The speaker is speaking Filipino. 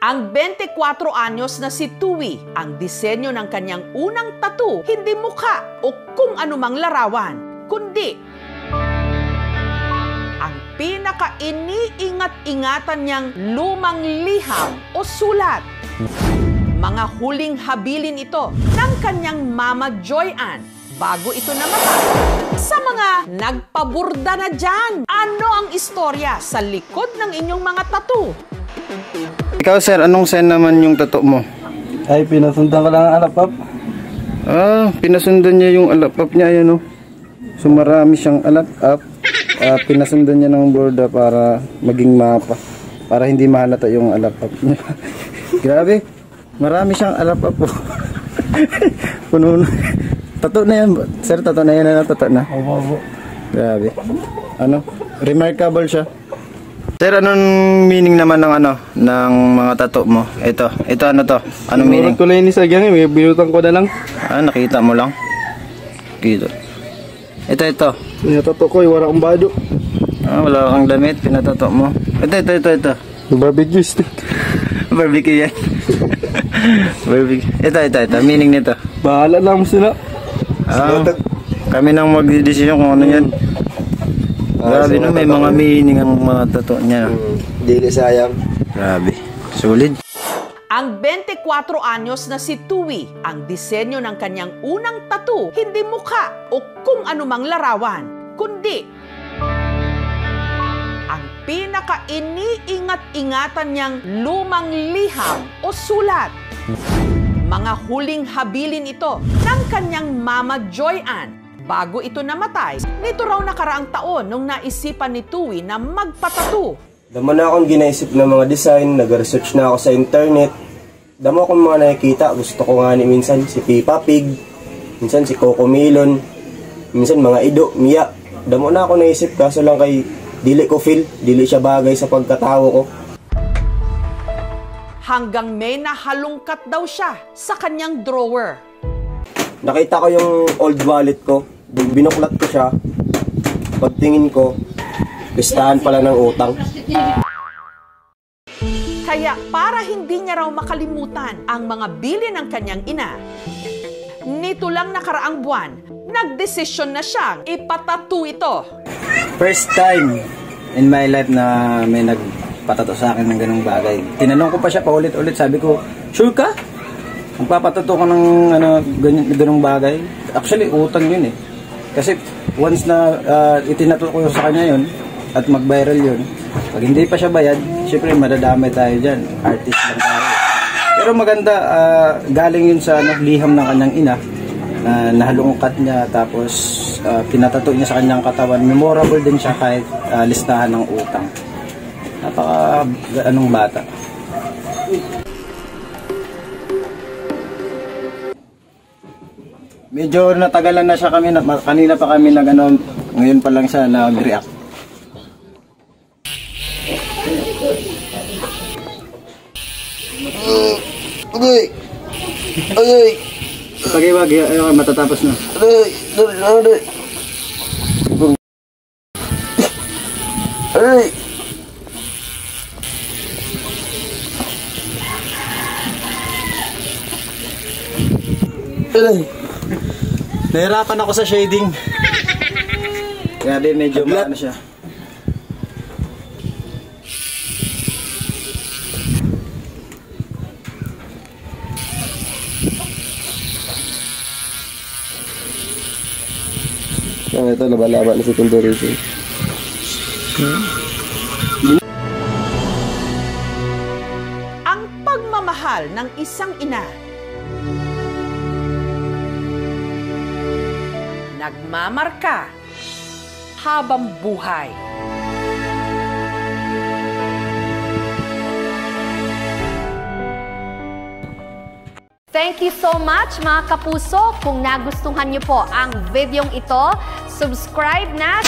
Ang 24 anyos na si Tui, ang disenyo ng kanyang unang tattoo, hindi mukha o kung anumang larawan, kundi ang pinaka-iniingat-ingatan niyang lumang liham o sulat. Mga huling habilin ito ng kanyang mama Joy Ann bago ito namatay. Sa mga nagpaburda na dyan, ano ang istorya sa likod ng inyong mga tattoo? Ikaw sir, anong sign naman yung tattoo mo? Ay, pinasundan ko lang ang alapap. Pinasundan niya yung alapap niya, ayan o. So marami siyang alapap. Pinasundan niya ng borda para maging mapa. Para hindi mahalata yung alapap niya. Grabe, marami siyang alapap po. Puno na. Tattoo na yan, sir, tattoo na yan, tattoo na. Opo. Grabe. Ano? Remarkable siya. Sir, anong meaning naman ng mga tattoo mo? Ito ano to? Anong meaning? Ko lang ni Sagyang, may binutan ko na lang. Nakita mo lang? Dito. Ito. Pinatato ko, wala akong bado. Wala kang damit, pinatato mo. Ito. Barbecue stick. Barbecue yan. Barbecue. Ito. Meaning nito. Bahala lang mo sila. Kami nang magdidesisyon kung ano yan. Grabe no, may mga meaning ang mga tattoo niya. Dili sayang. Grabe. Solid. Ang 24 anyos na si Tui, ang disenyo ng kanyang unang tattoo, hindi mukha o kung anumang larawan, kundi ang pinaka-iniingat-ingatan niyang lumang liham o sulat. Mga huling habilin ito ng kanyang mama Joy Ann bago ito namatay. Nito raw nakaraang taon nung naisipan ni Tui na magpatattoo. Dama na akong ginaisip ng mga design, nag-research na ako sa internet. Dama akong mga nakikita, gusto ko nga ni minsan si Peppa Pig, minsan si Coco Melon, minsan mga Ido, Mia. Dama na ako naisip, kaso lang kay dili ko feel, dili siya bagay sa pagkatao ko. Hanggang may nahalungkat daw siya sa kanyang drawer. Nakita ko yung old wallet ko, binuklat ko siya. Pagtingin ko, listahan pala ng utang. Kaya para hindi niya raw makalimutan ang mga bili ng kanyang ina, nito lang nakaraang buwan, nagdesisyon na siyang ipatattoo ito. First time in my life na may nagpatato sa akin ng ganung bagay. Tinanong ko pa siya paulit-ulit, sabi ko, sure ka? Magpapatato ko ng ganung bagay. Actually, utang yun eh. Kasi once na itinato ko sa kanya yun at mag-viral yun, pag hindi pa siya bayad, syempre madadamay tayo dyan. Artist lang tayo. Pero maganda, galing yun sa liham ng kanyang ina. Nahalungkat niya, tapos pinatato niya sa kanyang katawan. Memorable din siya kahit listahan ng utang. Napaka bata. Medyo natagalan na siya kami, kanina pa kami ngayon pa lang siya nag-react. Ay! Pag-iwag, matatapos na. Ay! Nahirapan ako sa shading. Kaya din medyo maano siya. Ito, laban-laban na si Tundurito. Ang pagmamahal ng isang ina, nagmamarka habang buhay. Thank you so much mga kapuso. Kung nagustuhan niyo po ang videong ito, subscribe na!